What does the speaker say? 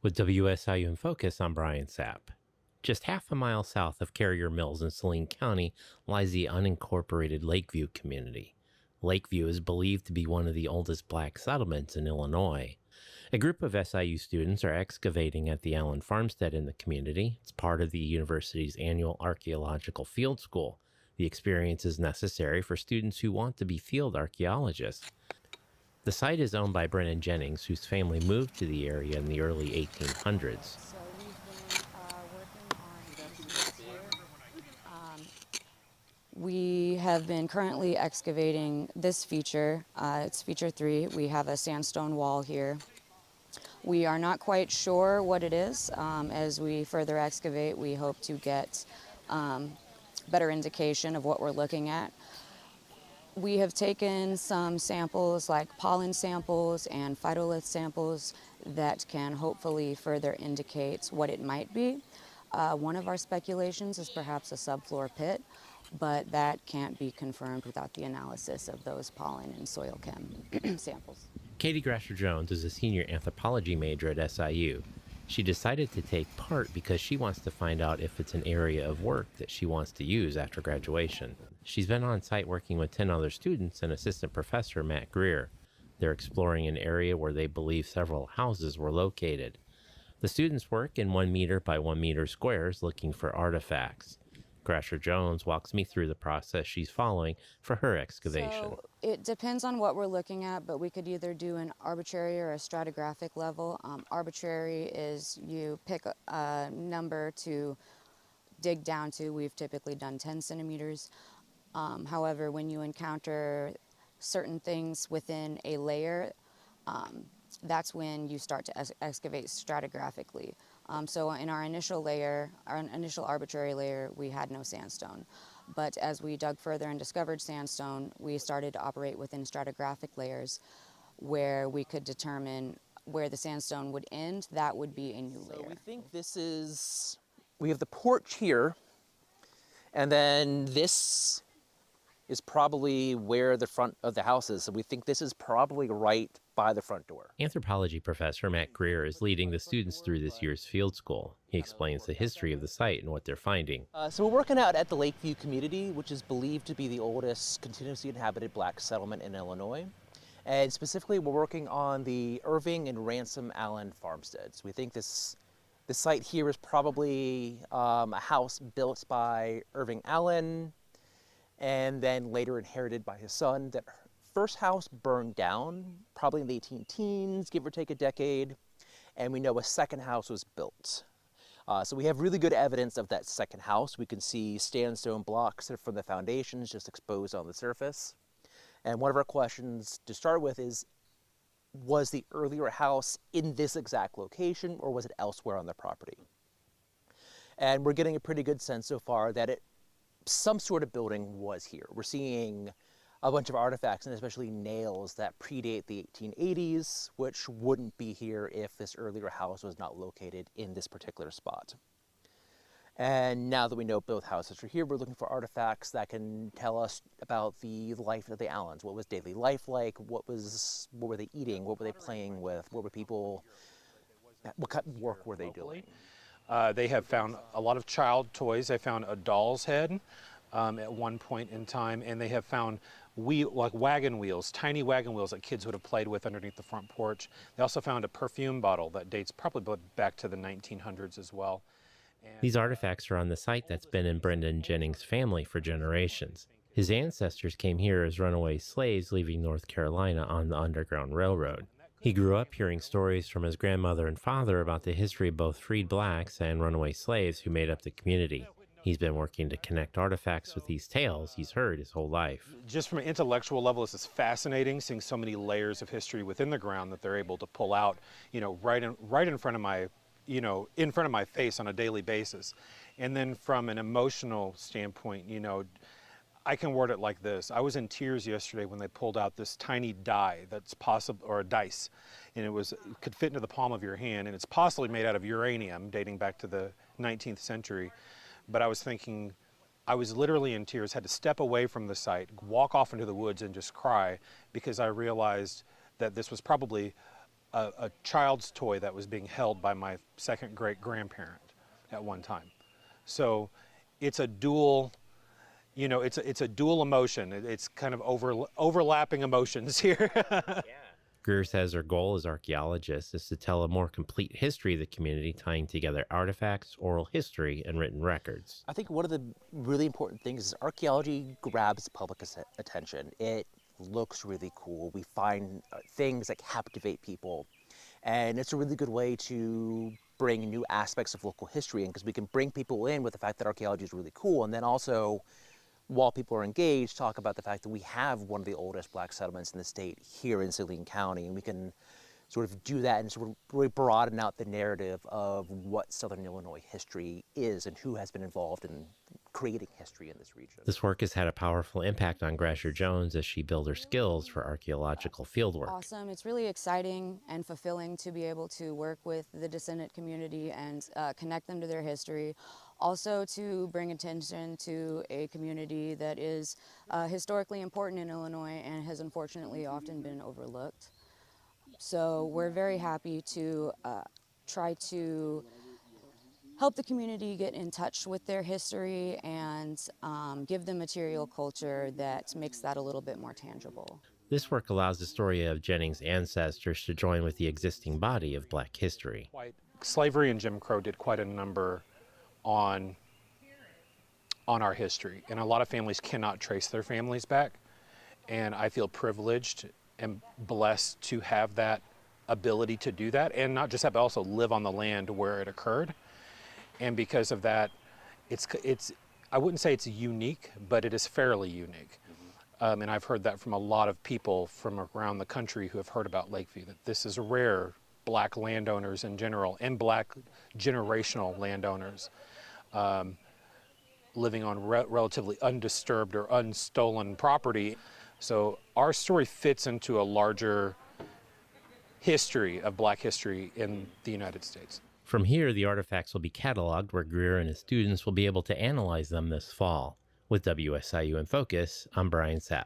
With WSIU in Focus, I'm Brian Sapp. Just half a mile south of Carrier Mills in Saline County lies the unincorporated Lakeview community. Lakeview is believed to be one of the oldest black settlements in Illinois. A group of SIU students are excavating at the Allen farmstead in the community. It's part of the university's annual Archaeological Field School. The experience is necessary for students who want to be field archaeologists. The site is owned by Bren and Jennings, whose family moved to the area in the early 1800s. So we've been working on this here. We have been currently excavating this feature. It's feature 3. We have a sandstone wall here. We are not quite sure what it is. As we further excavate, we hope to get better indication of what we're looking at. We have taken some samples like pollen samples and phytolith samples that can hopefully further indicate what it might be. One of our speculations is perhaps a subfloor pit, but that can't be confirmed without the analysis of those pollen and soil chem samples. Katie Grasher-Jones is a senior anthropology major at SIU. She decided to take part because she wants to find out if it's an area of work that she wants to use after graduation. She's been on site working with 10 other students and assistant professor Matt Greer. They're exploring an area where they believe several houses were located. The students work in 1 meter by 1 meter squares looking for artifacts. Grasher-Jones walks me through the process she's following for her excavation. So it depends on what we're looking at, but we could either do an arbitrary or a stratigraphic level. Arbitrary is you pick a number to dig down to. We've typically done 10 centimeters. However, when you encounter certain things within a layer, that's when you start to excavate stratigraphically. So in our initial layer, our initial arbitrary layer, we had no sandstone. But as we dug further and discovered sandstone, we started to operate within stratigraphic layers where we could determine where the sandstone would end. That would be a new layer. So we think this is, we have the porch here, and then this is probably where the front of the house is. So we think this is probably right by the front door. Anthropology professor Matt Greer is leading the students through this year's field school. He explains the history of the site and what they're finding. So we're working out at the Lakeview community, which is believed to be the oldest continuously inhabited black settlement in Illinois. And specifically, we're working on the Irving and Ransom Allen farmsteads. We think this site here is probably a house built by Irving Allen and then later inherited by his son. That first house burned down, probably in the 18 teens, give or take a decade, and we know a second house was built. So we have really good evidence of that second house. We can see sandstone blocks from the foundations just exposed on the surface. And one of our questions to start with is, was the earlier house in this exact location, or was it elsewhere on the property? And we're getting a pretty good sense so far that some sort of building was here. We're seeing a bunch of artifacts, and especially nails that predate the 1880s, which wouldn't be here if this earlier house was not located in this particular spot. And now that we know both houses are here, we're looking for artifacts that can tell us about the life of the Allens. What was daily life like? What were they eating? What were they playing with? What kind of work were they doing? They have found a lot of child toys. They found a doll's head at one point in time, and they have found like wagon wheels, tiny wagon wheels that kids would have played with underneath the front porch. They also found a perfume bottle that dates probably back to the 1900s as well. These artifacts are on the site that's been in Brendan Jennings' family for generations. His ancestors came here as runaway slaves leaving North Carolina on the Underground Railroad. He grew up hearing stories from his grandmother and father about the history of both freed blacks and runaway slaves who made up the community. He's been working to connect artifacts with these tales he's heard his whole life. Just from an intellectual level, this is fascinating, seeing so many layers of history within the ground that they're able to pull out, right in front of my, in front of my face on a daily basis. And then from an emotional standpoint, I can word it like this. I was in tears yesterday when they pulled out this tiny die that's possible, or a dice, and it could fit into the palm of your hand, and it's possibly made out of uranium dating back to the 19th century. But I was thinking, I was literally in tears, had to step away from the site, walk off into the woods and just cry, because I realized that this was probably a child's toy that was being held by my second great grandparent at one time. So it's a dual, it's a dual emotion. It's kind of overlapping emotions here. Greer says her goal as archaeologist is to tell a more complete history of the community, tying together artifacts, oral history, and written records. I think one of the really important things is archaeology grabs public attention. It looks really cool. We find things that captivate people, and it's a really good way to bring new aspects of local history in, because we can bring people in with the fact that archaeology is really cool, and then also, while people are engaged, talk about the fact that we have one of the oldest black settlements in the state here in Saline County, and we can sort of do that and sort of really broaden out the narrative of what Southern Illinois history is and who has been involved in creating history in this region. This work has had a powerful impact on Grasher Jones as she builds her skills for archaeological fieldwork. Awesome. It's really exciting and fulfilling to be able to work with the descendant community and connect them to their history. Also to bring attention to a community that is historically important in Illinois and has unfortunately often been overlooked. So we're very happy to try to help the community get in touch with their history and give them material culture that makes that a little bit more tangible. This work allows the story of Jennings' ancestors to join with the existing body of Black history. Slavery and Jim Crow did quite a number on our history, and a lot of families cannot trace their families back, and I feel privileged and blessed to have that ability to do that, and not just that, but also live on the land where it occurred. And because of that, it's I wouldn't say it's unique, but it is fairly unique. And I've heard that from a lot of people from around the country who have heard about Lakeview, that this is rare. Black landowners in general, and Black generational landowners living on relatively undisturbed or unstolen property. So our story fits into a larger history of Black history in the United States. From here, the artifacts will be cataloged where Greer and his students will be able to analyze them this fall. With WSIU in Focus, I'm Brian Sapp.